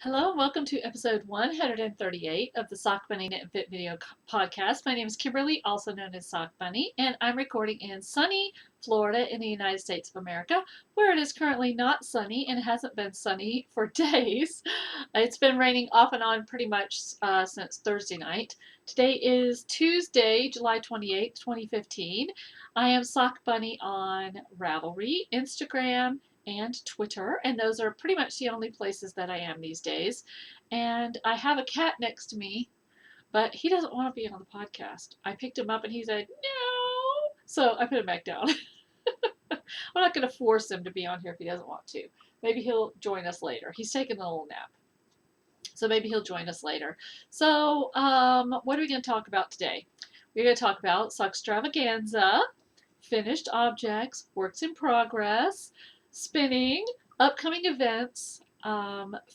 Hello and welcome to episode 138 of the Sock Bunny Knit and Fit video podcast. My name is Kimberly, also known as Sock Bunny, and I'm recording in sunny Florida in the United States of America, where it is currently not sunny and hasn't been sunny for days. It's been raining off and on pretty much since Thursday night. Today is Tuesday, July 28th, 2015. I am Sock Bunny on Ravelry, Instagram, and Twitter, and those are pretty much the only places that I am these days. And I have a cat next to me, but he doesn't want to be on the podcast. I picked him up and he said, no. So I put him back down. I'm not going to force him to be on here if he doesn't want to. Maybe he'll join us later. He's taking a little nap. So maybe he'll join us later. So what are we going to talk about today? We're going to talk about Sockstravaganza, finished objects, works in progress, spinning, upcoming events,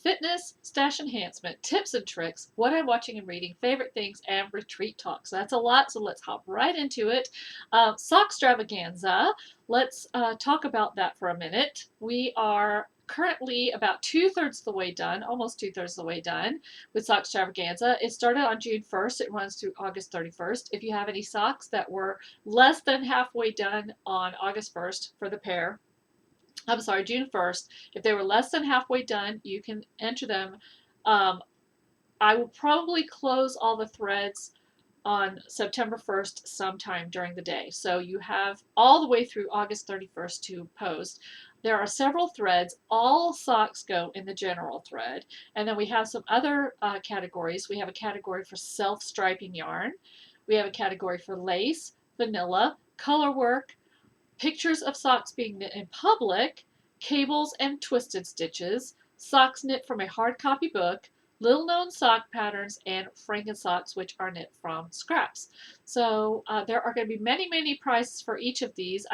fitness, stash enhancement, tips and tricks, what I'm watching and reading, favorite things, and retreat talks. So that's a lot, so let's hop right into it. Sockstravaganza, let's talk about that for a minute. We are currently about 2/3 of the way done, almost 2/3 of the way done with Sockstravaganza. It started on June 1st. It runs through August 31st. If you have any socks that were less than halfway done on August 1st for the pair, I'm sorry, June 1st. If they were less than halfway done, you can enter them. I will probably close all the threads on September 1st sometime during the day. So you have all the way through August 31st to post. There are several threads. All socks go in the general thread. And then we have some other categories. We have a category for self-striping yarn. We have a category for lace, vanilla, color work, pictures of socks being knit in public, cables and twisted stitches, socks knit from a hard copy book, little known sock patterns, and Franken socks, which are knit from scraps. So there are going to be many prizes for each of these.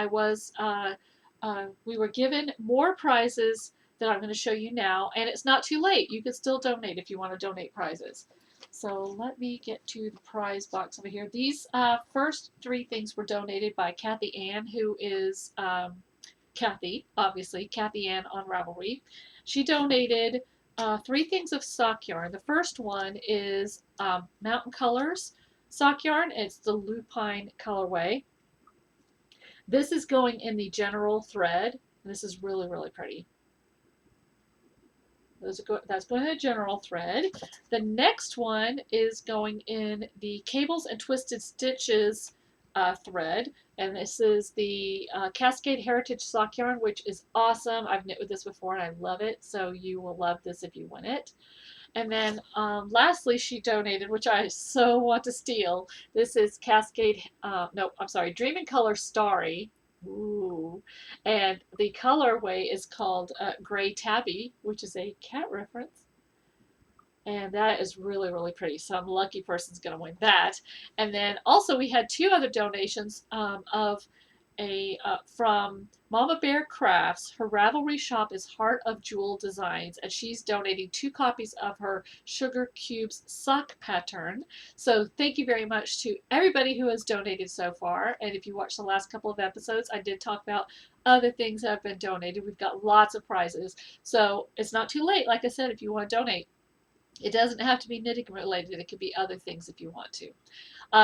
We were given more prizes that I'm going to show you now, and it's not too late. You can still donate if you want to donate prizes. So let me get to the prize box over here. These first three things were donated by Kathy Ann, who is Kathy, obviously, Kathy Ann on Ravelry. She donated three things of sock yarn. The first one is Mountain Colors sock yarn. It's the lupine colorway. This is going in the general thread. This is really pretty. That's going in the general thread. The next one is going in the cables and twisted stitches thread, and this is the Cascade Heritage sock yarn, which is awesome. I've knit with this before and I love it, so you will love this if you win it. And then lastly, she donated, which I so want to steal. This is Dream in Color Starry. Ooh. And the colorway is called Gray Tabby, which is a cat reference. And that is really pretty. Some lucky person's going to win that. And then also we had two other donations from Mama Bear Crafts. Her Ravelry shop is Heart of Jewel Designs, and she's donating 2 copies of her Sugar Cubes sock pattern. So thank you very much to everybody who has donated so far. And if you watched the last couple of episodes, I did talk about other things that have been donated. We've got lots of prizes. So it's not too late, like I said, if you want to donate. It doesn't have to be knitting related. It could be other things if you want to.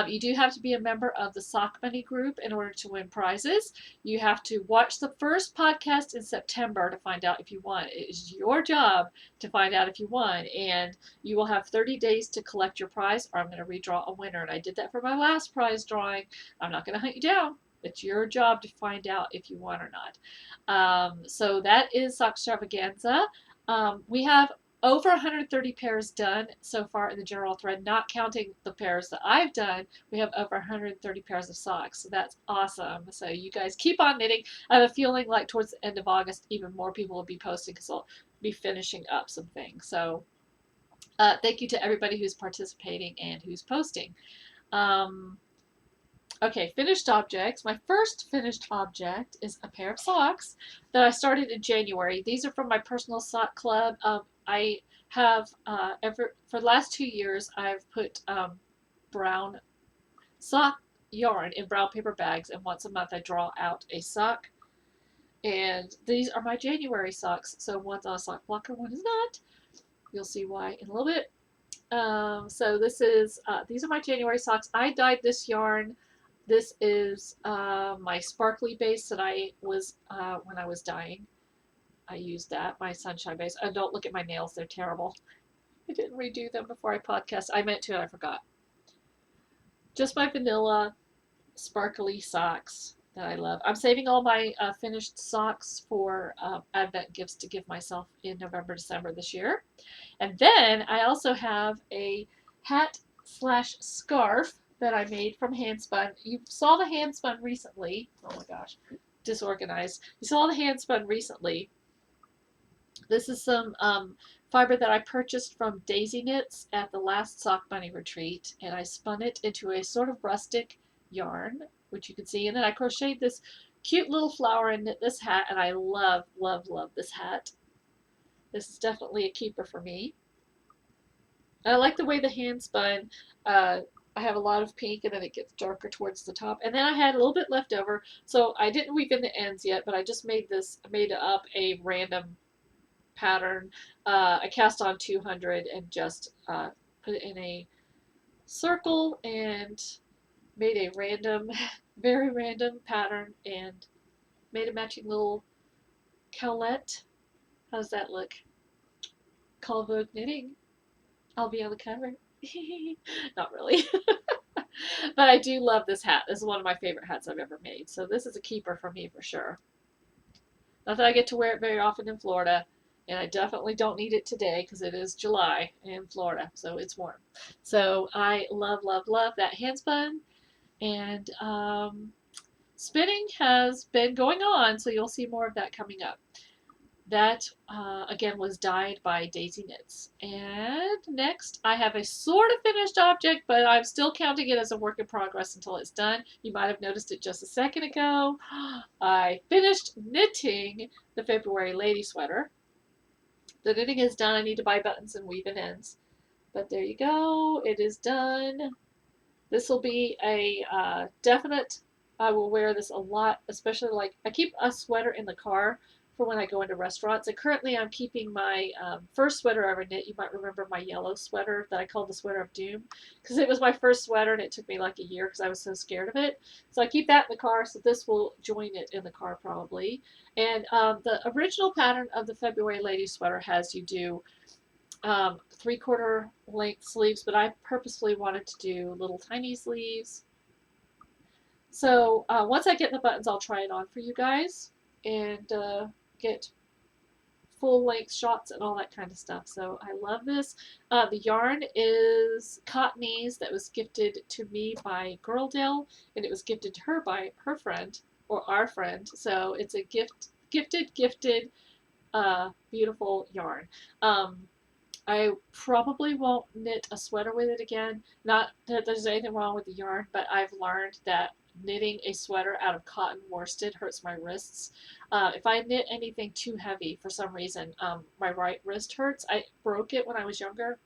You do have to be a member of the Sock Bunny group in order to win prizes. You have to watch the first podcast in September to find out if you won. It is your job to find out if you won, and you will have 30 days to collect your prize, or I'm going to redraw a winner. And I did that for my last prize drawing. I'm not going to hunt you down. It's your job to find out if you won or not. So that is Sockstravaganza. We have over 130 pairs done so far in the general thread, not counting the pairs that I've done. We have over 130 pairs of socks, so that's awesome. So you guys keep on knitting. I have a feeling like towards the end of August, even more people will be posting because I'll be finishing up some things. So thank you to everybody who's participating and who's posting. Okay, finished objects. My first finished object is a pair of socks that I started in January. These are from my personal sock club. I have, for the last 2 years, I've put brown sock yarn in brown paper bags, and once a month I draw out a sock. And these are my January socks. So one's on a sock blocker, one is not. You'll see why in a little bit. So this is, these are my January socks. I dyed this yarn. This is my sparkly base that I was, when I was dyeing. I used that, my sunshine base. Don't look at my nails, they're terrible. I didn't redo them before I podcast. I meant to and I forgot. Just my vanilla sparkly socks that I love. I'm saving all my finished socks for Advent gifts to give myself in November, December this year. And then I also have a hat slash scarf that I made from handspun. You saw the handspun recently. Oh my gosh, disorganized. You saw the handspun recently. This is some fiber that I purchased from Daisy Knits at the last Sock Bunny retreat, and I spun it into a sort of rustic yarn, which you can see. And then I crocheted this cute little flower and knit this hat, and I love, love, love this hat. This is definitely a keeper for me. I like the way the hand spun. I have a lot of pink and then it gets darker towards the top. And then I had a little bit left over, so I didn't weave in the ends yet, but I just made up a random pattern. I cast on 200 and just put it in a circle and made a random, very random pattern and made a matching little cowlette. How does that look? Call Vogue Knitting. I'll be on the cover. Not really. But I do love this hat. This is one of my favorite hats I've ever made. So this is a keeper for me for sure. Not that I get to wear it very often in Florida, and I definitely don't need it today because it is July in Florida, so it's warm. So I love, love, love that handspun. And spinning has been going on, so you'll see more of that coming up. That, again, was dyed by Daisy Knits. And next, I have a sort of finished object, but I'm still counting it as a work in progress until it's done. You might have noticed it just a second ago. I finished knitting the February lady sweater. The knitting is done. I need to buy buttons and weave in ends. But there you go. It is done. This will be a definite, I will wear this a lot, especially like, I keep a sweater in the car for when I go into restaurants. And currently I'm keeping my first sweater I ever knit. You might remember my yellow sweater that I called the Sweater of Doom, because it was my first sweater and it took me like a year because I was so scared of it. So I keep that in the car, so this will join it in the car probably. And the original pattern of the February lady sweater has you do 3/4 length sleeves, but I purposefully wanted to do little tiny sleeves. So once I get the buttons, I'll try it on for you guys and get full length shots and all that kind of stuff. So I love this. The yarn is Cottonese that was gifted to me by Girldale, and it was gifted to her by her friend or our friend. So it's a gifted beautiful yarn. I probably won't knit a sweater with it again. Not that there's anything wrong with the yarn, but I've learned that knitting a sweater out of cotton worsted hurts my wrists. If I knit anything too heavy for some reason, my right wrist hurts. I broke it when I was younger,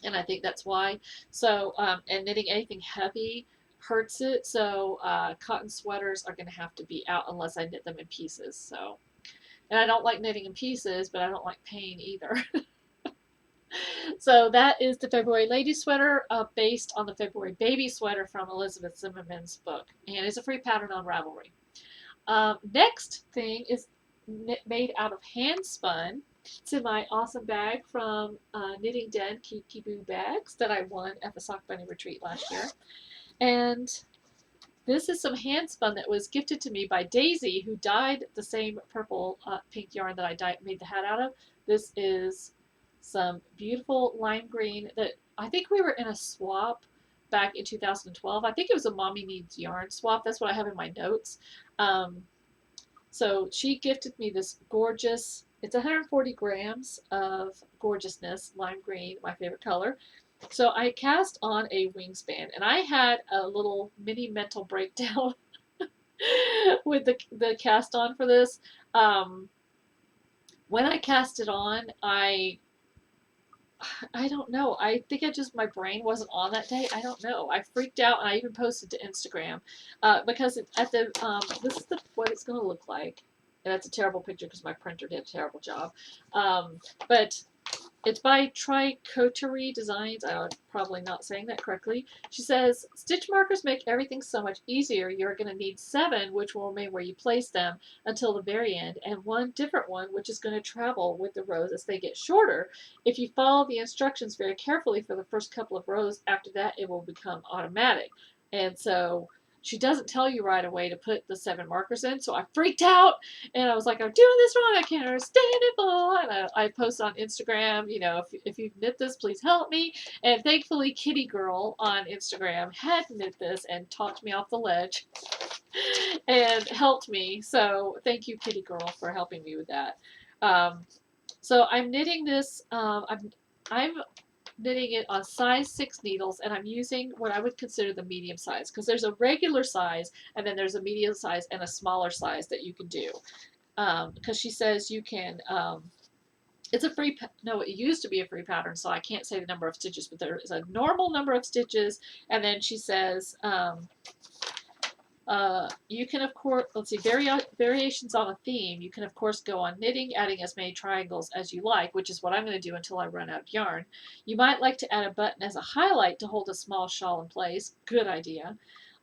and I think that's why. So, and knitting anything heavy hurts it. So, cotton sweaters are going to have to be out unless I knit them in pieces. So, and I don't like knitting in pieces, but I don't like pain either. So that is the February lady sweater based on the February baby sweater from Elizabeth Zimmerman's book, and it's a free pattern on Ravelry. Next thing is made out of hand spun. It's in my awesome bag from Knitting Den Kiki Boo bags that I won at the Sock Bunny retreat last year. And this is some hand spun that was gifted to me by Daisy, who dyed the same purple pink yarn that I made the hat out of. This is some beautiful lime green that I think we were in a swap back in 2012. I think it was a Mommy Needs Yarn swap. That's what I have in my notes. So she gifted me this gorgeous, it's 140 grams of gorgeousness, lime green, my favorite color. So I cast on a wingspan, and I had a little mini mental breakdown with the cast on for this. When I cast it on, I don't know. I think my brain wasn't on that day. I don't know. I freaked out, and I even posted to Instagram because this is what it's going to look like. And that's a terrible picture because my printer did a terrible job. But It's by Tricoterie Designs. I'm probably not saying that correctly. She says, stitch markers make everything so much easier. You're going to need 7, which will remain where you place them until the very end, and one different one, which is going to travel with the rows as they get shorter. If you follow the instructions very carefully for the first couple of rows, after that it will become automatic. And so she doesn't tell you right away to put the 7 markers in, so I freaked out, and I was like, I'm doing this wrong, I can't understand it, blah. And I post on Instagram, you know, if you've knit this, please help me. And thankfully, Kitty Girl on Instagram had knit this and talked me off the ledge and helped me. So thank you, Kitty Girl, for helping me with that. So I'm knitting this. I'm knitting it on size 6 needles, and I'm using what I would consider the medium size, because there's a regular size and then there's a medium size and a smaller size that you can do, because she says you can it's a free no, it used to be a free pattern, so I can't say the number of stitches, but there is a normal number of stitches. And then she says you can, of course, let's see, variations on a theme. You can, of course, go on knitting, adding as many triangles as you like, which is what I'm going to do until I run out of yarn. You might like to add a button as a highlight to hold a small shawl in place. Good idea.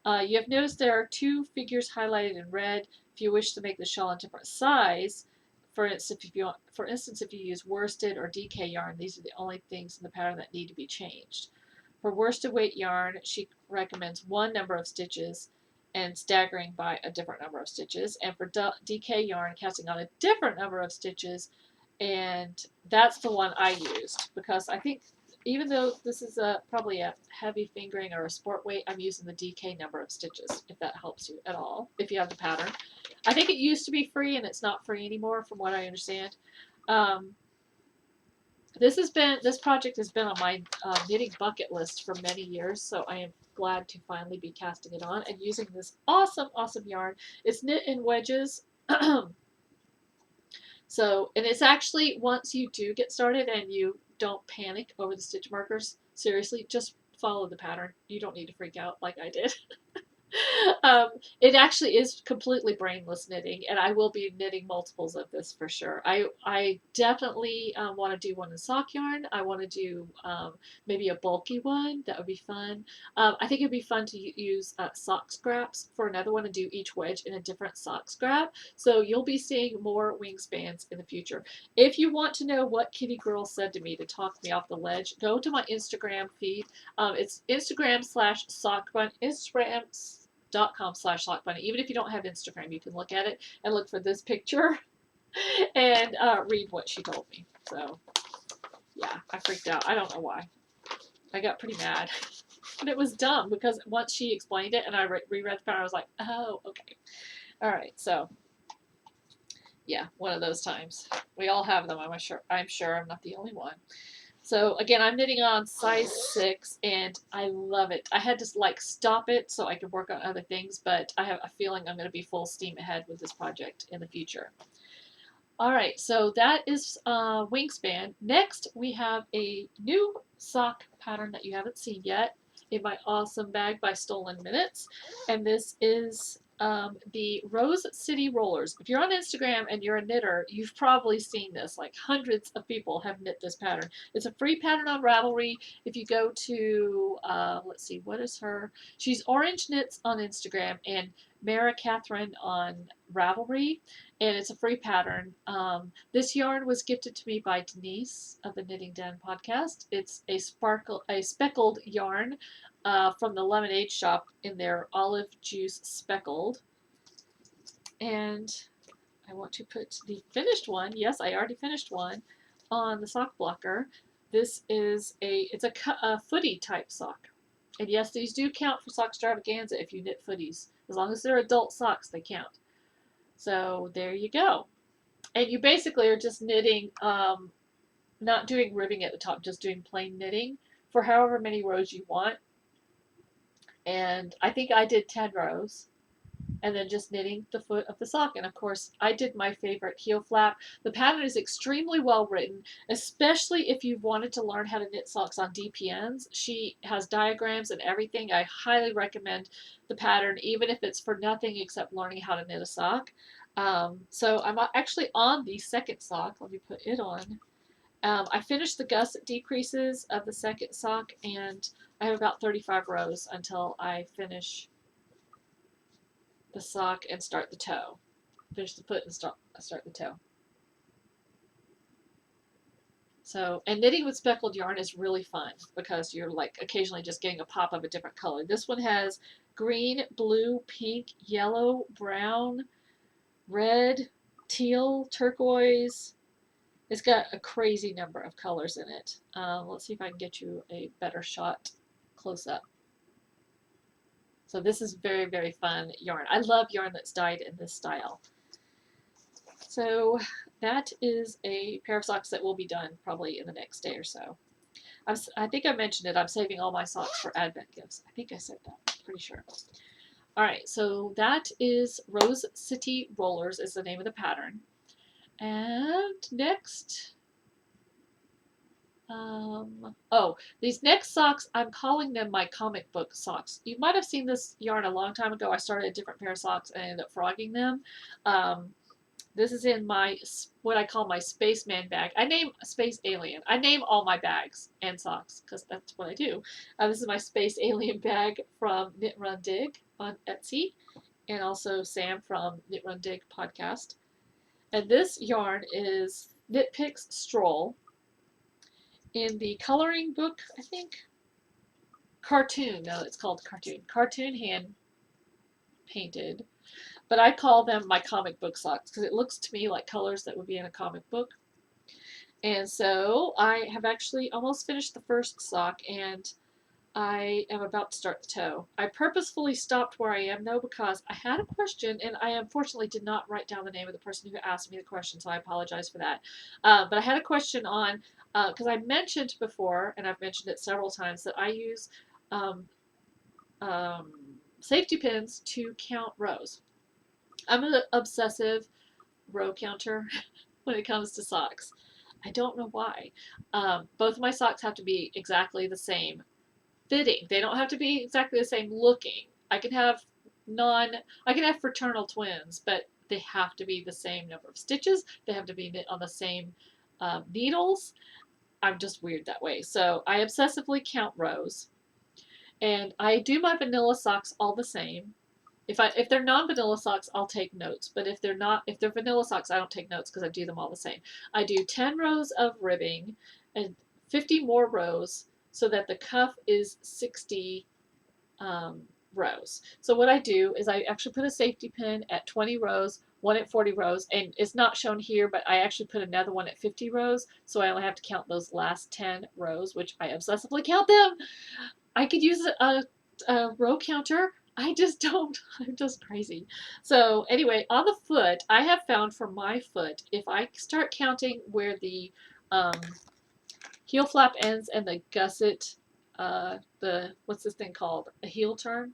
You have noticed there are 2 figures highlighted in red. If you wish to make the shawl a different size, for instance, if you use worsted or DK yarn, these are the only things in the pattern that need to be changed. For worsted weight yarn, she recommends 1 number of stitches and staggering by a different number of stitches. And for DK yarn, casting on a different number of stitches. And that's the one I used, because I think even though this is probably a heavy fingering or a sport weight, I'm using the DK number of stitches, if that helps you at all, if you have the pattern. I think it used to be free, and it's not free anymore, from what I understand. This project has been on my knitting bucket list for many years, so I am glad to finally be casting it on and using this awesome yarn. It's knit in wedges. So, and it's actually, once you do get started and you don't panic over the stitch markers, seriously, just follow the pattern. You don't need to freak out like I did. It actually is completely brainless knitting, and I will be knitting multiples of this for sure. I definitely want to do one in sock yarn. I want to do maybe a bulky one. That would be fun. I think it'd be fun to use sock scraps for another one and do each wedge in a different sock scrap. So you'll be seeing more wingspans in the future. If you want to know what Kitty Girl said to me to talk me off the ledge, go to my Instagram feed. It's Instagram/sockbunny. Instagram.com/sockbunny. Even if you don't have Instagram, you can look at it and look for this picture and read what she told me. So yeah, I freaked out. I don't know why. I got pretty mad. But it was dumb, because once she explained it and I reread the pattern, I was like, oh, okay. All right, so yeah, one of those times. We all have them, I'm sure. I'm not the only one. So again, I'm knitting on size 6, and I love it. I had to like stop it so I could work on other things, but I have a feeling I'm going to be full steam ahead with this project in the future. All right, so that is wingspan. Next, we have a new sock pattern that you haven't seen yet in my awesome bag by Stolen Minutes, and this is the Rose City Rollers. If you're on Instagram and you're a knitter, you've probably seen this. Like, hundreds of people have knit this pattern. It's a free pattern on Ravelry. If you go to, let's see, what is her? She's Orange Knits on Instagram and Mara Catherine on Ravelry, and it's a free pattern. This yarn was gifted to me by Denise of the Knitting Den podcast. It's a speckled yarn from the Lemonade Shop in their olive juice speckled. And I want to put the finished one, yes, I already finished one, on the sock blocker. This is it's a footy type sock. And yes, these do count for Sockstravaganza if you knit footies. As long as they're adult socks, they count. So there you go. And you basically are just knitting, not doing ribbing at the top, just doing plain knitting for however many rows you want. And I think I did 10 rows. And then just knitting the foot of the sock. And of course, I did my favorite heel flap. The pattern is extremely well written, especially if you've wanted to learn how to knit socks on DPNs. She has diagrams and everything. I highly recommend the pattern, even if it's for nothing except learning how to knit a sock. So I'm actually on the second sock. Let me put it on. I finished the gusset decreases of the second sock, and I have about 35 rows until I finish the sock and start the toe. Finish the foot and start the toe. So, and knitting with speckled yarn is really fun because you're like occasionally just getting a pop of a different color. This one has green, blue, pink, yellow, brown, red, teal, turquoise. It's got a crazy number of colors in it. Let's see if I can get you a better shot close up. So this is very, very fun yarn. I love yarn that's dyed in this style. So that is a pair of socks that will be done probably in the next day or so. I think I mentioned it. I'm saving all my socks for Advent gifts. I think I said that. I'm pretty sure. All right, so that is Rose City Rollers is the name of the pattern. And next, these next socks, I'm calling them my comic book socks. You might have seen this yarn a long time ago. I started a different pair of socks and ended up frogging them. This is in my, what I call my spaceman bag. I name Space Alien. I name all my bags and socks because that's what I do. This is my Space Alien bag from Knit Run Dig on Etsy, and also Sam from Knit Run Dig podcast. And this yarn is Knit Picks Stroll. In the coloring book, I think, Cartoon. No, it's called Cartoon. Cartoon hand painted. But I call them my comic book socks because it looks to me like colors that would be in a comic book. And so I have actually almost finished the first sock, and I am about to start the toe. I purposefully stopped where I am though because I had a question, and I unfortunately did not write down the name of the person who asked me the question, so I apologize for that. But I had a question on, because I mentioned before, and I've mentioned it several times, that I use safety pins to count rows. I'm an obsessive row counter when it comes to socks. I don't know why. Both of my socks have to be exactly the same fitting. They don't have to be exactly the same looking. I can have fraternal twins, but they have to be the same number of stitches. They have to be knit on the same needles. I'm just weird that way. So I obsessively count rows, and I do my vanilla socks all the same. If they're non-vanilla socks, I'll take notes. But if they're vanilla socks, I don't take notes because I do them all the same. I do 10 rows of ribbing and 50 more rows so that the cuff is 60 rows. So what I do is I actually put a safety pin at 20 rows, one at 40 rows, and it's not shown here, but I actually put another one at 50 rows, so I only have to count those last 10 rows, which I obsessively count them. I could use a row counter. I just don't. I'm just crazy. So anyway, on the foot, I have found for my foot, if I start counting where the heel flap ends and the gusset, what's this thing called? A heel turn?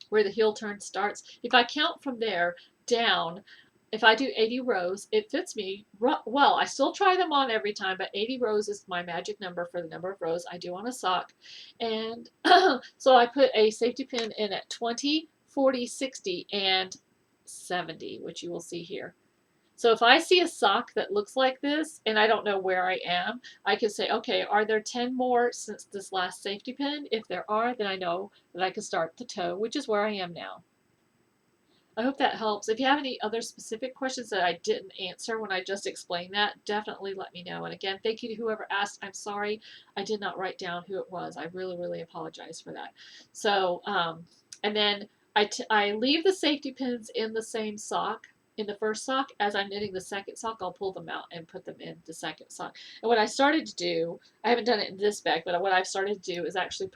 Where the heel turn starts. If I count from there down, if I do 80 rows, it fits me well. I still try them on every time, but 80 rows is my magic number for the number of rows I do on a sock. And so I put a safety pin in at 20, 40, 60, and 70, which you will see here. So if I see a sock that looks like this and I don't know where I am, I can say, okay, are there 10 more since this last safety pin? If there are, then I know that I can start the toe, which is where I am now. I hope that helps. If you have any other specific questions that I didn't answer when I just explained that, definitely let me know. And again, thank you to whoever asked. I'm sorry I did not write down who it was. I really, really apologize for that. So, and then I leave the safety pins in the same sock. In the first sock, as I'm knitting the second sock, I'll pull them out and put them in the second sock. And what I started to do, I haven't done it in this bag, but what I've started to do is actually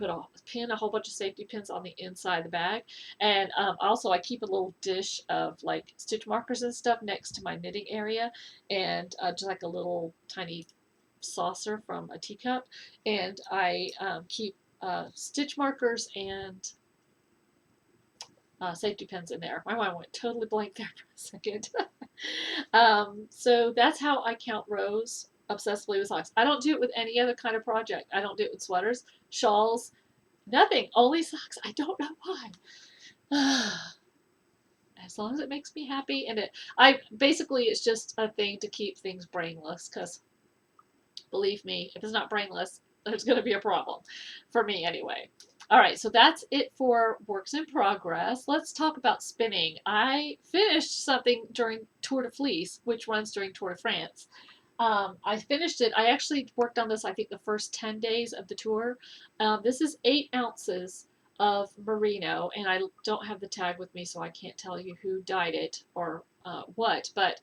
pin a whole bunch of safety pins on the inside of the bag. And also I keep a little dish of like stitch markers and stuff next to my knitting area, and just like a little tiny saucer from a teacup. And I keep stitch markers and safety pins in there. My mind went totally blank there for a second. So that's how I count rows obsessively with socks. I don't do it with any other kind of project. I don't do it with sweaters, shawls, nothing. Only socks. I don't know why. As long as it makes me happy, and basically it's just a thing to keep things brainless, because Believe me, if it's not brainless, there's going to be a problem for me anyway. All right, so that's it for works in progress. Let's talk about spinning. I finished something during Tour de Fleece, which runs during Tour de France. I finished it. I actually worked on this, I think, the first 10 days of the tour. This is 8 ounces of merino, and I don't have the tag with me, so I can't tell you who dyed it or what, but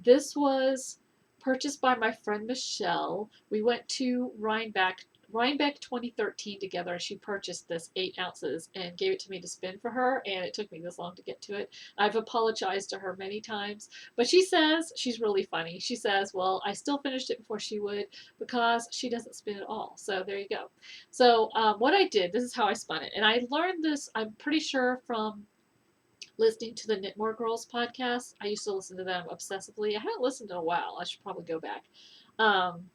this was purchased by my friend Michelle. We went to Rhinebeck 2013 together, and she purchased this 8 ounces and gave it to me to spin for her, and it took me this long to get to it. I've apologized to her many times, but she says, she's really funny, she says, well, I still finished it before she would because she doesn't spin at all. So there you go. So what I did, this is how I spun it, and I learned this, I'm pretty sure, from listening to the Knitmore Girls podcast. I used to listen to them obsessively. I haven't listened in a while. I should probably go back. Um,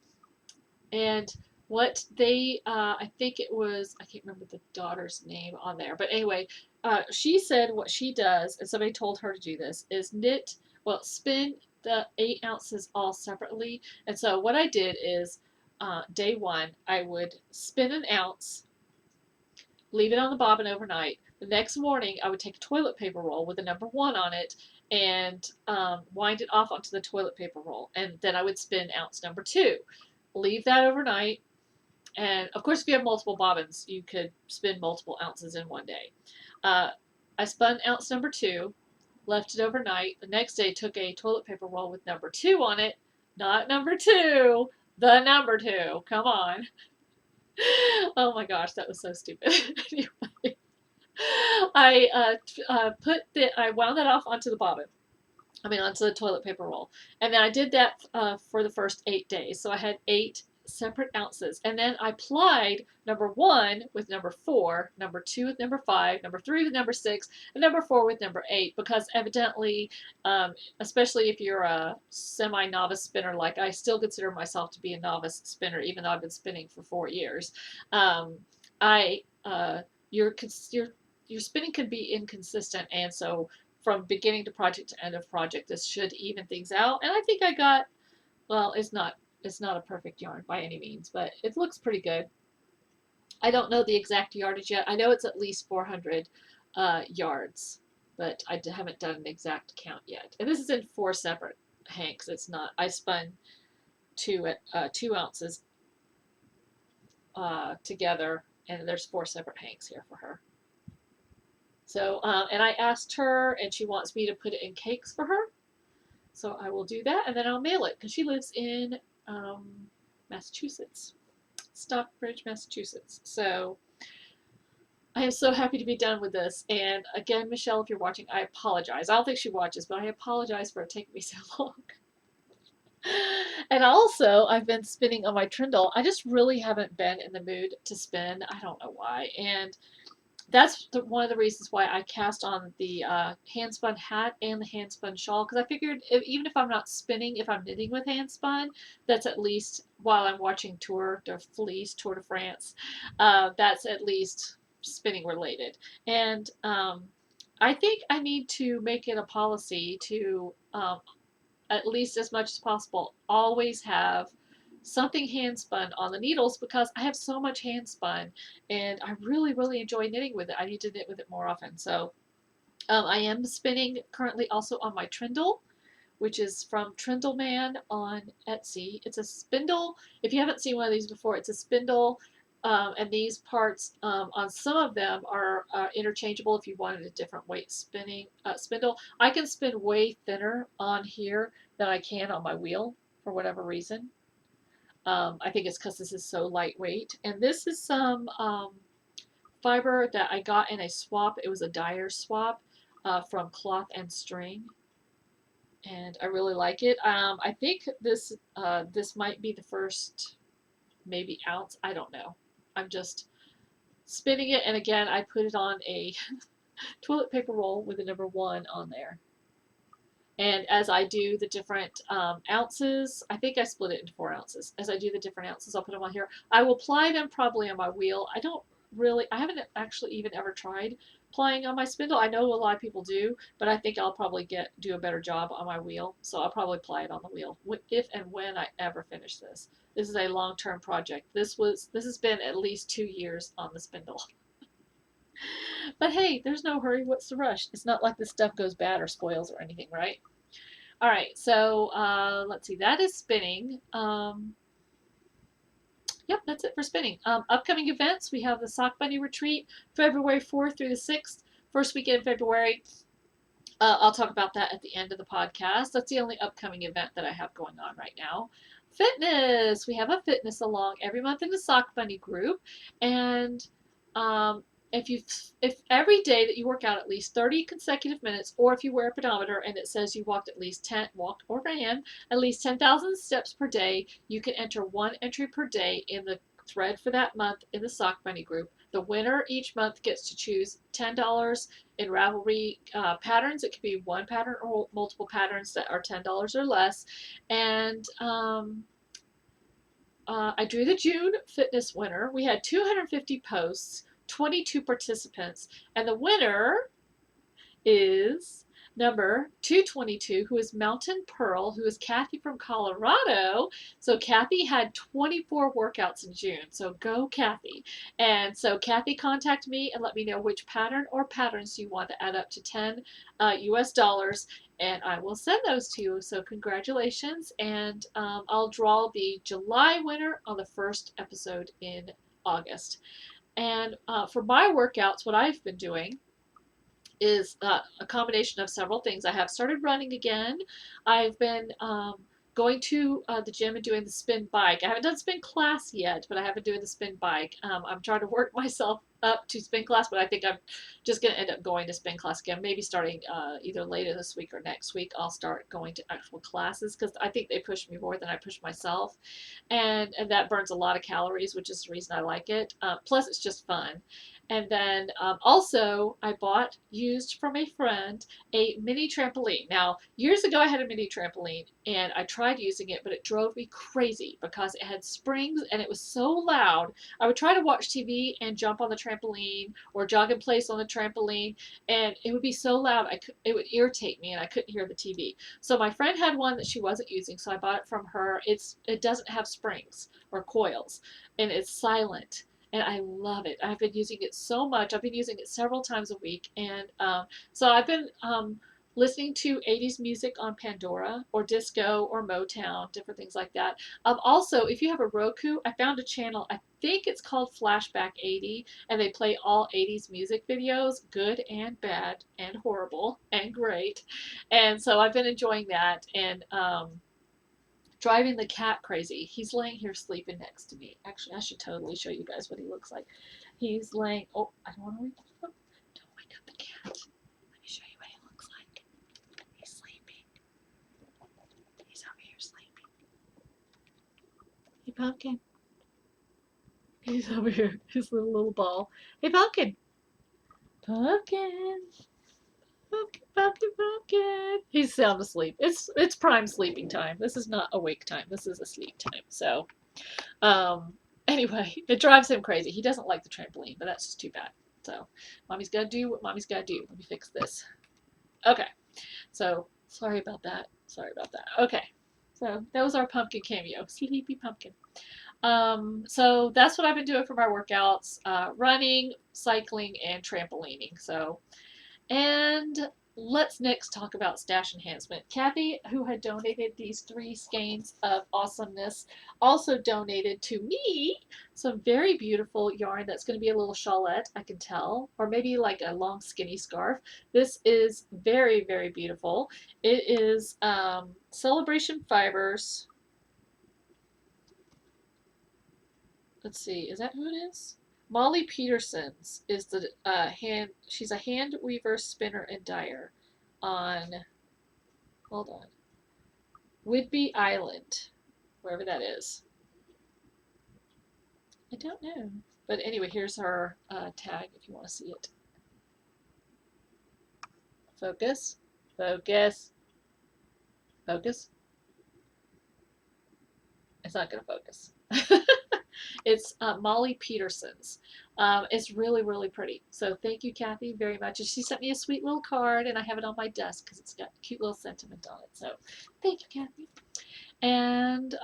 and what they, I think it was, I can't remember the daughter's name on there, but anyway, she said what she does, and somebody told her to do this, is spin the 8 ounces all separately. And so what I did is, day one, I would spin an ounce, leave it on the bobbin overnight. The next morning, I would take a toilet paper roll with a number 1 on it and wind it off onto the toilet paper roll. And then I would spin ounce number 2. Leave that overnight. And of course, if you have multiple bobbins, you could spin multiple ounces in one day. I spun ounce number 2, left it overnight. The next day, took a toilet paper roll with number 2 on it. Not number 2, the number 2. Come on. Oh my gosh, that was so stupid. Anyway, I wound that off onto the bobbin. Onto the toilet paper roll. And then I did that for the first 8 days. So I had 8 separate ounces. And then I plied number 1 with number 4, number 2 with number 5, number 3 with number 6, and number 4 with number 8, because evidently, especially if you're a semi-novice spinner, like I still consider myself to be a novice spinner, even though I've been spinning for 4 years, your spinning can be inconsistent, and so from beginning to project to end of project, this should even things out. And I think I got, well, it's not a perfect yarn by any means, but it looks pretty good. I don't know the exact yardage yet. I know it's at least 400 yards, but I haven't done an exact count yet. And this is in 4 separate hanks. It's not, I spun 2 ounces together, and there's 4 separate hanks here for her. So, and I asked her, and she wants me to put it in cakes for her. So I will do that, and then I'll mail it, because she lives in Massachusetts, Stockbridge, Massachusetts. So I am so happy to be done with this. And again, Michelle, if you're watching, I apologize. I don't think she watches, but I apologize for it taking me so long. And also, I've been spinning on my trindle. I just really haven't been in the mood to spin. I don't know why. And that's one of the reasons why I cast on the hand-spun hat and the hand-spun shawl, because I figured even if I'm not spinning, if I'm knitting with hand-spun, that's at least, while I'm watching Tour de Fleece, Tour de France, that's at least spinning related. And I think I need to make it a policy to, at least as much as possible, always have something hand spun on the needles, because I have so much hand spun and I really, really enjoy knitting with it. I need to knit with it more often. So I am spinning currently also on my trindle, which is from Trindle Man on Etsy. It's a spindle. If you haven't seen one of these before, it's a spindle. And these parts on some of them are interchangeable if you wanted a different weight spindle. I can spin way thinner on here than I can on my wheel for whatever reason. I think it's because this is so lightweight. And this is some fiber that I got in a swap. It was a dyer swap from Cloth and String. And I really like it. I think this might be the first maybe ounce. I don't know. I'm just spinning it. And again, I put it on a toilet paper roll with a number 1 on there. And as I do the different ounces, I think I split it into 4 ounces. As I do the different ounces, I'll put them on here. I will ply them probably on my wheel. I haven't actually even ever tried plying on my spindle. I know a lot of people do, but I think I'll probably do a better job on my wheel. So I'll probably ply it on the wheel if and when I ever finish this. This is a long-term project. This has been at least 2 years on the spindle. But hey, there's no hurry. What's the rush? It's not like this stuff goes bad or spoils or anything, right? All right, so let's see. That is spinning. Yep, that's it for spinning. Upcoming events, we have the Sock Bunny Retreat, February 4th through the 6th, first weekend in February. I'll talk about that at the end of the podcast. That's the only upcoming event that I have going on right now. Fitness. We have a fitness along every month in the Sock Bunny group. And um, if every day that you work out at least 30 consecutive minutes, or if you wear a pedometer and it says you walked or ran at least 10,000 steps per day, you can enter one entry per day in the thread for that month in the Sock Bunny group. The winner each month gets to choose $10 in Ravelry patterns. It could be one pattern or multiple patterns that are $10 or less. And I drew the June fitness winner. We had 250 posts, 22 participants, and the winner is number 222, who is Mountain Pearl, who is Kathy from Colorado. So Kathy had 24 workouts in June. So go Kathy. And so Kathy contacted me and let me know which pattern or patterns you want to add up to 10 US dollars. And I will send those to you. So congratulations. And I'll draw the July winner on the first episode in August. And for my workouts, what I've been doing is a combination of several things. I have started running again. I've been going to the gym and doing the spin bike. I haven't done spin class yet, but I have been doing the spin bike. I'm trying to work myself up to spin class, but I think I'm just going to end up going to spin class again. Maybe starting either later this week or next week, I'll start going to actual classes because I think they push me more than I push myself. And that burns a lot of calories, which is the reason I like it. Plus, it's just fun. And then also, I bought, used from a friend, a mini trampoline. Now, years ago, I had a mini trampoline, and I tried using it, but it drove me crazy because it had springs, and it was so loud. I would try to watch TV and jump on the trampoline or jog in place on the trampoline, and it would be so loud, it would irritate me, and I couldn't hear the TV. So my friend had one that she wasn't using, so I bought it from her. It doesn't have springs or coils, and it's silent. And I love it. I've been using it so much. I've been using it several times a week. And so I've been listening to 80s music on Pandora or disco or Motown, different things like that. Also, if you have a Roku, I found a channel. I think it's called Flashback 80, and they play all 80s music videos, good and bad and horrible and great. And so I've been enjoying that. And driving the cat crazy. He's laying here sleeping next to me. Actually, I should totally show you guys what he looks like. He's laying, oh, I don't want to wake up. Don't wake up the cat. Let me show you what he looks like. He's sleeping. He's over here sleeping. Hey, Pumpkin. He's over here, his little ball. Hey, Pumpkin. Pumpkin. Pumpkin, pumpkin, pumpkin. He's sound asleep. It's prime sleeping time. This is not awake time. This is a sleep time. So, anyway, it drives him crazy. He doesn't like the trampoline, but that's just too bad. So, mommy's got to do what mommy's got to do. Let me fix this. Okay. So, sorry about that. Sorry about that. Okay. So, that was our pumpkin cameo. Sleepy pumpkin. So that's what I've been doing for my workouts, running, cycling, and trampolining. So, and let's next talk about stash enhancement. Kathy, who had donated these 3 skeins of awesomeness, also donated to me some very beautiful yarn that's going to be a little shawlette, I can tell, or maybe like a long skinny scarf. This is very, very beautiful. It is Celebration Fibers. Let's see, is that who it is? Molly Peterson's is the she's a hand weaver, spinner, and dyer on, hold on, Whidbey Island, wherever that is. I don't know. But anyway, here's her tag if you want to see it. Focus, focus, focus. It's not going to focus. It's Molly Peterson's. It's really, really pretty. So thank you, Kathy, very much. And she sent me a sweet little card, and I have it on my desk because it's got a cute little sentiment on it. So thank you, Kathy. And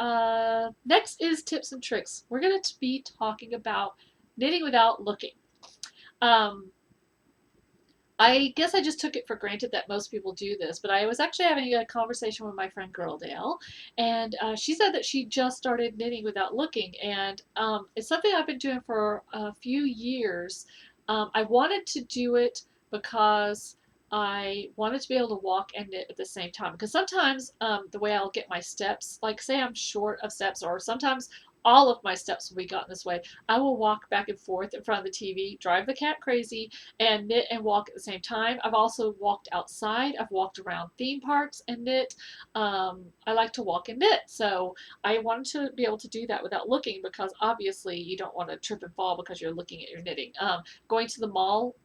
next is tips and tricks. We're going to be talking about knitting without looking. Um, I guess I just took it for granted that most people do this, but I was actually having a conversation with my friend Girldale, and she said that she just started knitting without looking, and it's something I've been doing for a few years. I wanted to do it because I wanted to be able to walk and knit at the same time. Because sometimes the way I'll get my steps, like say I'm short of steps, or sometimes all of my steps will be gotten this way. I will walk back and forth in front of the TV, drive the cat crazy, and knit and walk at the same time. I've also walked outside. I've walked around theme parks and knit. I like to walk and knit. So I wanted to be able to do that without looking because obviously you don't want to trip and fall because you're looking at your knitting. Going to the mall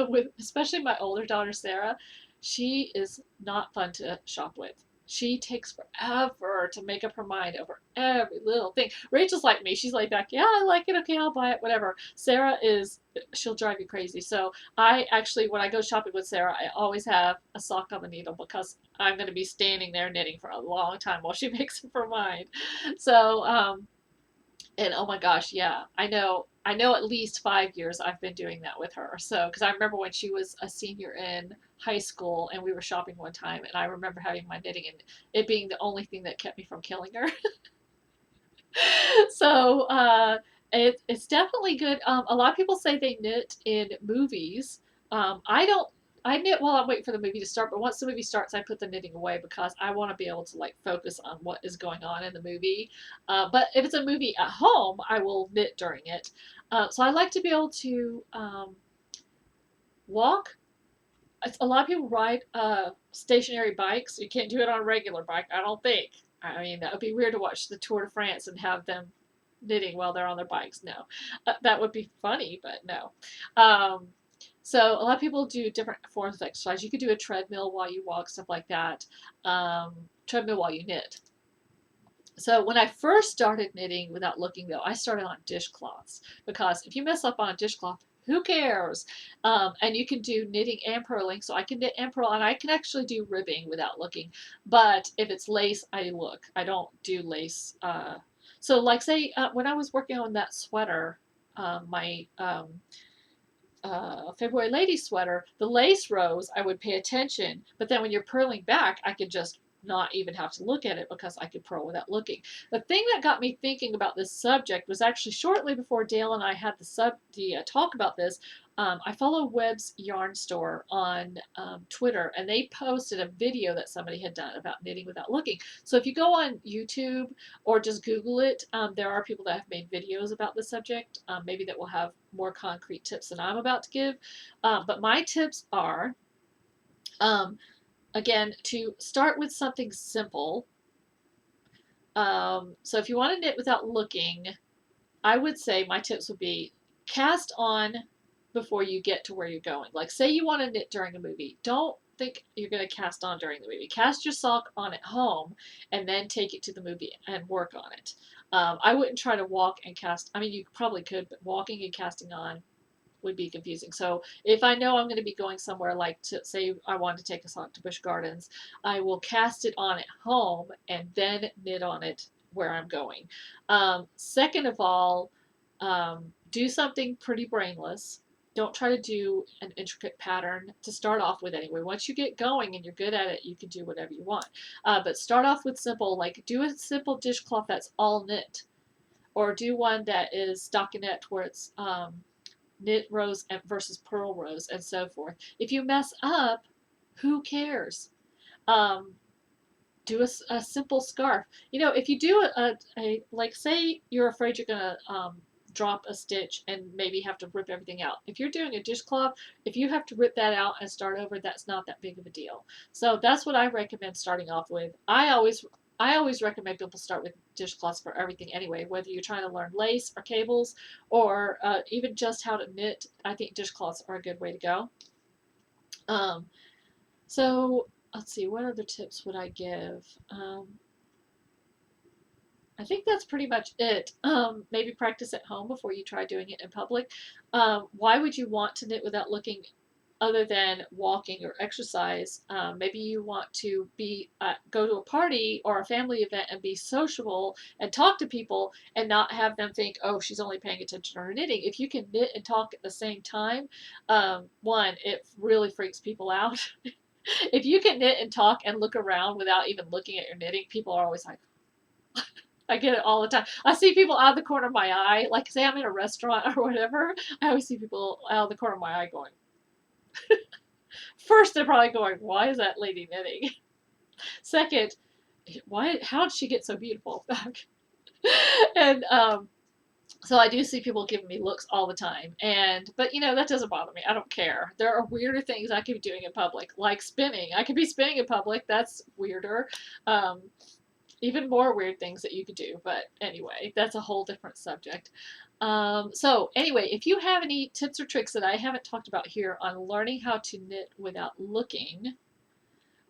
with especially my older daughter Sarah, she is not fun to shop with. She takes forever to make up her mind over every little thing. Rachel's like me. She's like back, yeah, I like it. Okay, I'll buy it, whatever. Sarah is, she'll drive you crazy. So I actually, when I go shopping with Sarah, I always have a sock on the needle because I'm going to be standing there knitting for a long time while she makes up her mind. So, and oh my gosh, yeah, I know at least 5 years I've been doing that with her. So, because I remember when she was a senior in high school and we were shopping one time, and I remember having my knitting and it being the only thing that kept me from killing her. So, it's definitely good. A lot of people say they knit in movies. I don't. I knit while I'm waiting for the movie to start, but once the movie starts, I put the knitting away because I want to be able to like focus on what is going on in the movie. But if it's a movie at home, I will knit during it. So I like to be able to walk. A lot of people ride stationary bikes. You can't do it on a regular bike, I don't think. I mean, that would be weird to watch the Tour de France and have them knitting while they're on their bikes. No, that would be funny, but no. Um, so a lot of people do different forms of exercise. You could do a treadmill while you walk, stuff like that. Treadmill while you knit. So when I first started knitting without looking, though, I started on dishcloths because if you mess up on a dishcloth, who cares? And you can do knitting and purling. So I can knit and purl, and I can actually do ribbing without looking. But if it's lace, I look. I don't do lace. So like say when I was working on that sweater, my February lady sweater, the lace rows, I would pay attention. But then when you're purling back, I could just not even have to look at it because I could purl without looking. The thing that got me thinking about this subject was actually shortly before Dale and I had the talk about this. I follow Webb's Yarn Store on Twitter, and they posted a video that somebody had done about knitting without looking. So if you go on YouTube or just Google it, there are people that have made videos about the subject, maybe that will have more concrete tips than I'm about to give. But my tips are, again, to start with something simple. So if you want to knit without looking, I would say my tips would be cast on before you get to where you're going. Like say you want to knit during a movie. Don't think you're going to cast on during the movie. Cast your sock on at home and then take it to the movie and work on it. I wouldn't try to walk and cast. I mean, you probably could, but walking and casting on would be confusing. So if I know I'm going to be going somewhere, like to say I want to take a sock to Busch Gardens, I will cast it on at home and then knit on it where I'm going. Second of all, do something pretty brainless. Don't try to do an intricate pattern to start off with anyway. Once you get going and you're good at it, you can do whatever you want. But start off with simple, like do a simple dishcloth that's all knit, or do one that is stockinette where it's knit rows versus purl rows and so forth. If you mess up, who cares? Um, do a simple scarf. You know, if you do a like say you're afraid you're gonna drop a stitch and maybe have to rip everything out. If you're doing a dishcloth, if you have to rip that out and start over, that's not that big of a deal. So that's what I recommend starting off with. I always recommend people start with dishcloths for everything anyway, whether you're trying to learn lace or cables or even just how to knit. I think dishcloths are a good way to go. So let's see, what other tips would I give? I think that's pretty much it. Maybe practice at home before you try doing it in public. Why would you want to knit without looking other than walking or exercise? Maybe you want to go to a party or a family event and be sociable and talk to people and not have them think, oh, she's only paying attention to her knitting. If you can knit and talk at the same time, one, it really freaks people out. If you can knit and talk and look around without even looking at your knitting, people are always like, I get it all the time. I see people out of the corner of my eye, like say I'm in a restaurant or whatever. I always see people out of the corner of my eye going. First, they're probably going, "Why is that lady knitting?" Second, why? How did she get so beautiful? And so I do see people giving me looks all the time, but that doesn't bother me. I don't care. There are weirder things I could be doing in public, like spinning. I could be spinning in public. That's weirder. Um, Even more weird things that you could do. But anyway, that's a whole different subject. So anyway, if you have any tips or tricks that I haven't talked about here on learning how to knit without looking,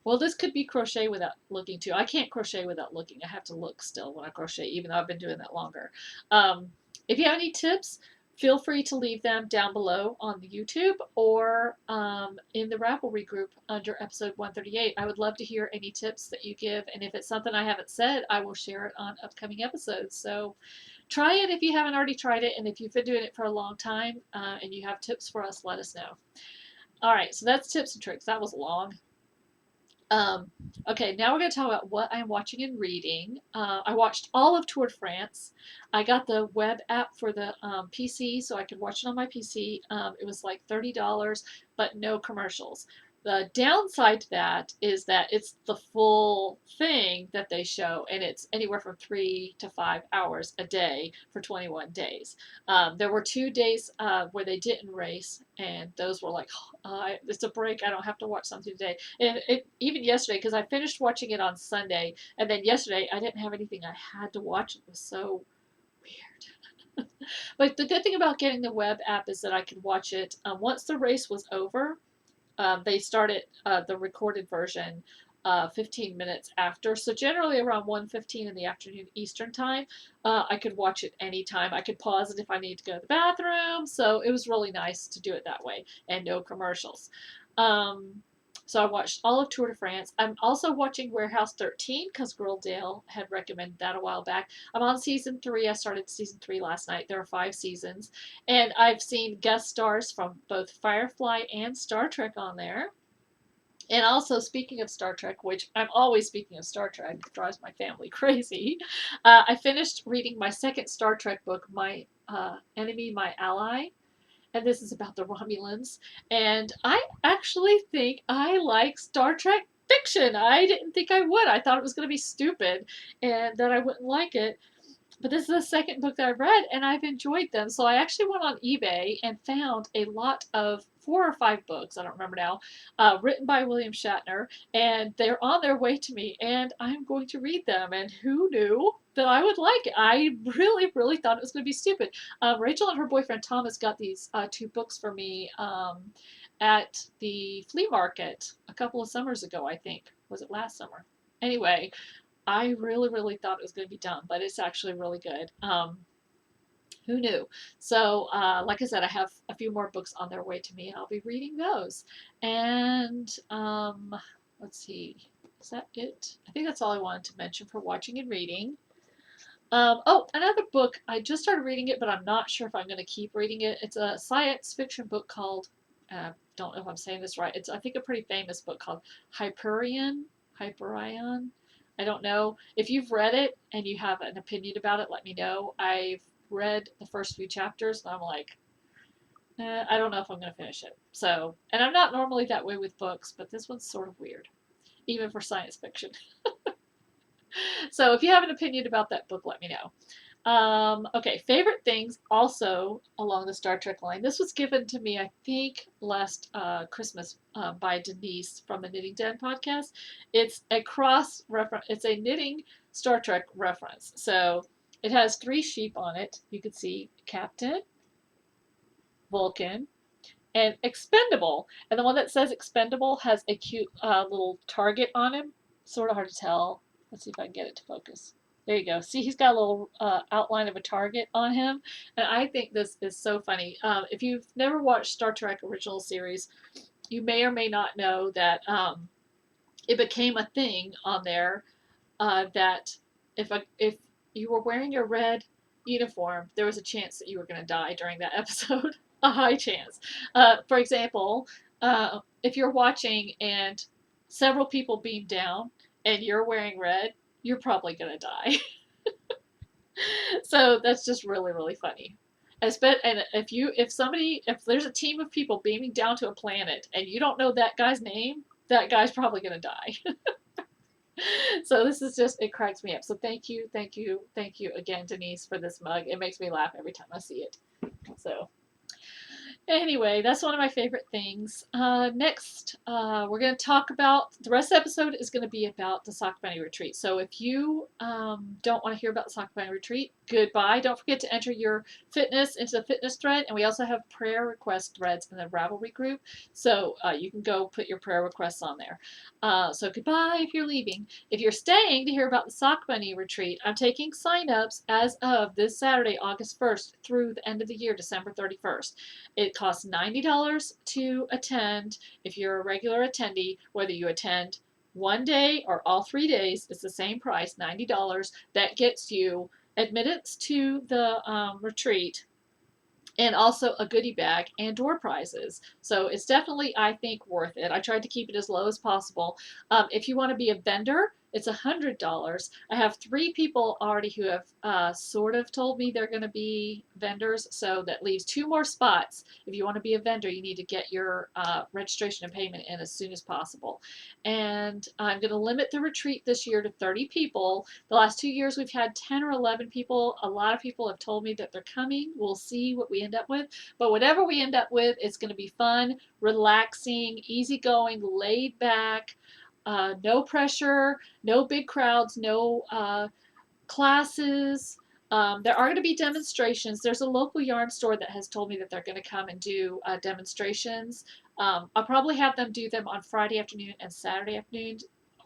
well, this could be crochet without looking too. I can't crochet without looking. I have to look still when I crochet, even though I've been doing that longer. If you have any tips, feel free to leave them down below on the YouTube or in the Ravelry group under episode 138. I would love to hear any tips that you give, and if it's something I haven't said, I will share it on upcoming episodes. So try it if you haven't already tried it, and if you've been doing it for a long time and you have tips for us, let us know. All right, so that's tips and tricks. That was long. Okay, now we're going to talk about what I'm watching and reading. I watched all of Tour de France. I got the web app for the PC, so I could watch it on my PC. It was like $30, but no commercials. The downside to that is that it's the full thing that they show, and it's anywhere from 3 to 5 hours a day for 21 days. There were 2 days where they didn't race, and those were like, it's a break. I don't have to watch something today. And even yesterday, because I finished watching it on Sunday, and then yesterday I didn't have anything I had to watch. It was so weird. But the good thing about getting the web app is that I could watch it once the race was over. They started the recorded version 15 minutes after. So generally around 1:15 in the afternoon Eastern time, I could watch it anytime. I could pause it if I need to go to the bathroom. So it was really nice to do it that way and no commercials. So I watched all of Tour de France. I'm also watching Warehouse 13 because Girl Dale had recommended that a while back. I'm on season 3. I started season 3 last night. There are 5 seasons. And I've seen guest stars from both Firefly and Star Trek on there. And also, speaking of Star Trek, which I'm always speaking of Star Trek, drives my family crazy, I finished reading my second Star Trek book, My Enemy, My Ally. And this is about the Romulans. And I actually think I like Star Trek fiction. I didn't think I would. I thought it was going to be stupid and that I wouldn't like it. But this is the second book that I've read, and I've enjoyed them. So I actually went on eBay and found a lot of 4 or 5 books, I don't remember now, written by William Shatner, and they're on their way to me, and I'm going to read them. And who knew that I would like it? I really, really thought it was going to be stupid. Rachel and her boyfriend Thomas got these 2 books for me at the flea market a couple of summers ago, I think. Was it last summer? Anyway, I really, really thought it was going to be dumb, but it's actually really good. Who knew? So, like I said, I have a few more books on their way to me, and I'll be reading those. And let's see, is that it? I think that's all I wanted to mention for watching and reading. Oh, another book. I just started reading it, but I'm not sure if I'm going to keep reading it. It's a science fiction book called, don't know if I'm saying this right. It's, I think, a pretty famous book called Hyperion. I don't know. If you've read it and you have an opinion about it, let me know. I've read the first few chapters and I'm like, I don't know if I'm going to finish it. So, and I'm not normally that way with books, but this one's sort of weird, even for science fiction. So if you have an opinion about that book, let me know. Okay, favorite things also along the Star Trek line. This was given to me, I think, last Christmas by Denise from the Knitting Den podcast. It's a cross reference. It's a knitting Star Trek reference. So it has 3 sheep on it. You can see Captain, Vulcan, and Expendable. And the one that says Expendable has a cute little target on him. Sort of hard to tell. Let's see if I can get it to focus. There you go. See, he's got a little outline of a target on him, and I think this is so funny. If you've never watched Star Trek original series, you may or may not know that it became a thing on there that if you were wearing your red uniform, there was a chance that you were going to die during that episode. A high chance. For example, if you're watching and several people beam down and you're wearing red, you're probably going to die. So that's just really, really funny. And if there's a team of people beaming down to a planet and you don't know that guy's name, that guy's probably going to die. So this is just, it cracks me up. So thank you, thank you, thank you again, Denise, for this mug. It makes me laugh every time I see it. So anyway, that's one of my favorite things. Next, we're going to talk about, the rest of the episode is going to be about the Sock Bunny Retreat. So if you don't want to hear about the Sock Bunny Retreat, goodbye. Don't forget to enter your fitness into the fitness thread. And we also have prayer request threads in the Ravelry group. So you can go put your prayer requests on there. So goodbye if you're leaving. If you're staying to hear about the Sock Bunny Retreat, I'm taking sign-ups as of this Saturday, August 1st through the end of the year, December 31st. It costs $90 to attend. If you're a regular attendee, whether you attend one day or all 3 days, it's the same price, $90. That gets you admittance to the retreat and also a goodie bag and door prizes. So it's definitely, I think, worth it. I tried to keep it as low as possible. If you want to be a vendor, it's $100. I have 3 people already who have sort of told me they're going to be vendors, so that leaves 2 more spots. If you want to be a vendor, you need to get your registration and payment in as soon as possible. And I'm going to limit the retreat this year to 30 people. The last 2 years we've had 10 or 11 people. A lot of people have told me that they're coming. We'll see what we end up with. But whatever we end up with, it's going to be fun, relaxing, easygoing, laid back. No pressure, no big crowds, no classes. There are going to be demonstrations. There's a local yarn store that has told me that they're going to come and do demonstrations. I'll probably have them do them on Friday afternoon and Saturday afternoon,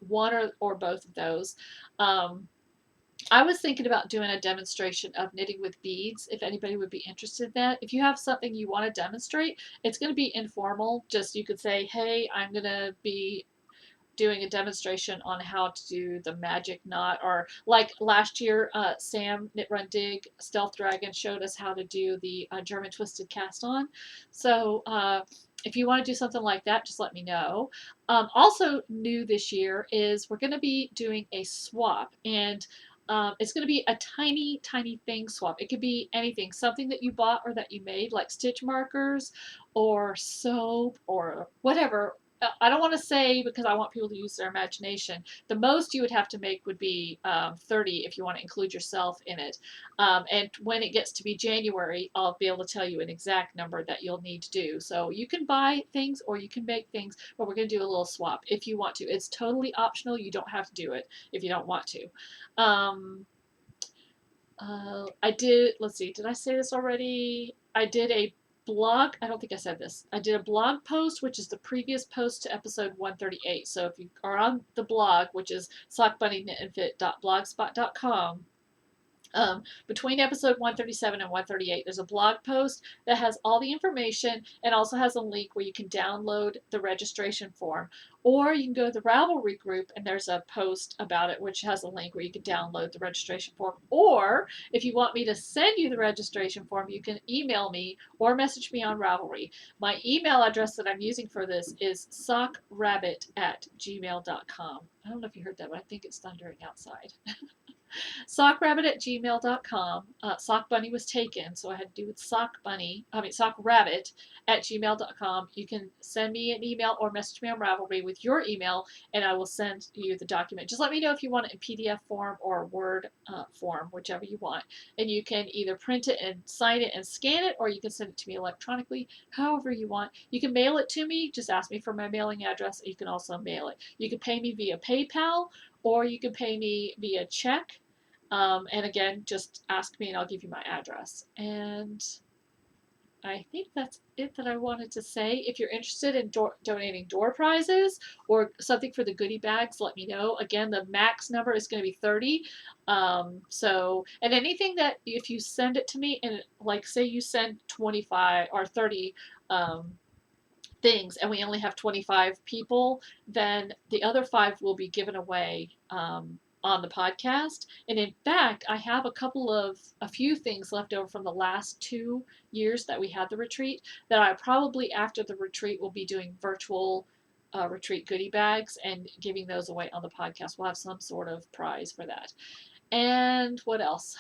one or both of those. I was thinking about doing a demonstration of knitting with beads, if anybody would be interested in that. If you have something you want to demonstrate, it's going to be informal. Just you could say, hey, I'm going to be doing a demonstration on how to do the magic knot, or like last year Sam Knit Run Dig Stealth Dragon showed us how to do the German twisted cast on. So if you want to do something like that, just let me know. Also new this year is we're going to be doing a swap, and it's going to be a tiny thing swap. It could be anything, something that you bought or that you made, like stitch markers or soap or whatever. I don't want to say, because I want people to use their imagination. The most you would have to make would be 30 if you want to include yourself in it. And when it gets to be January, I'll be able to tell you an exact number that you'll need to do. So you can buy things or you can make things, but we're going to do a little swap if you want to. It's totally optional. You don't have to do it if you don't want to. Let's see, did I say this already? I did a blog, I don't think I said this. I did a blog post, which is the previous post to episode 138. So if you are on the blog, which is sockbunnyknitandfit.blogspot.com, between episode 137 and 138, there's a blog post that has all the information and also has a link where you can download the registration form. Or you can go to the Ravelry group and there's a post about it which has a link where you can download the registration form. Or if you want me to send you the registration form, you can email me or message me on Ravelry. My email address that I'm using for this is sockrabbit@gmail.com. I don't know if you heard that, but I think it's thundering outside. Sockrabbit@gmail.com. Sock Bunny was taken, so I had to do with sockrabbit@gmail.com. You can send me an email or message me on Ravelry with your email, and I will send you the document. Just let me know if you want it in PDF form or Word form, whichever you want. And you can either print it and sign it and scan it, or you can send it to me electronically, however you want. You can mail it to me. Just ask me for my mailing address. You can also mail it. You can pay me via PayPal, or you can pay me via check. And again, just ask me and I'll give you my address. And I think that's it that I wanted to say. If you're interested in donating door prizes or something for the goodie bags, let me know. Again, the max number is going to be 30. And anything that if you send it to me, and like say you send 25 or 30 um, things and we only have 25 people, then the other five will be given away on the podcast. And in fact, I have a few things left over from the last 2 years that we had the retreat that I probably after the retreat will be doing virtual retreat goodie bags and giving those away on the podcast. We'll have some sort of prize for that. And what else?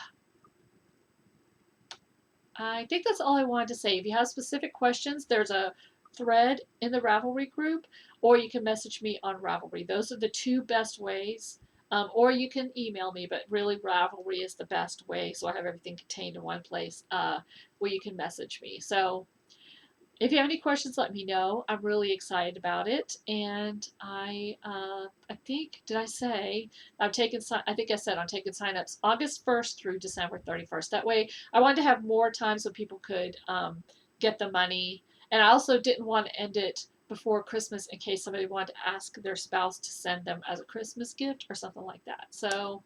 I think that's all I wanted to say. If you have specific questions, there's a thread in the Ravelry group, or you can message me on Ravelry. Those are the two best ways. Or you can email me, but really Ravelry is the best way. So I have everything contained in one place where you can message me. So if you have any questions, let me know. I'm really excited about it, and I think did I say I'm taking I think I said I'm taking signups August 1st through December 31st. That way, I wanted to have more time so people could get the money, and I also didn't want to end it before Christmas in case somebody wanted to ask their spouse to send them as a Christmas gift or something like that. So.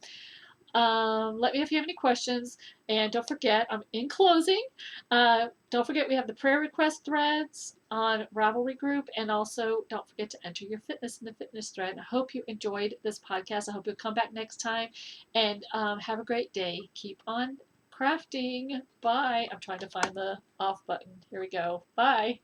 Let me know if you have any questions. And don't forget, I'm in closing. Don't forget, we have the prayer request threads on Ravelry group. And also, don't forget to enter your fitness in the fitness thread. I hope you enjoyed this podcast. I hope you'll come back next time. And have a great day. Keep on crafting. Bye. I'm trying to find the off button. Here we go. Bye.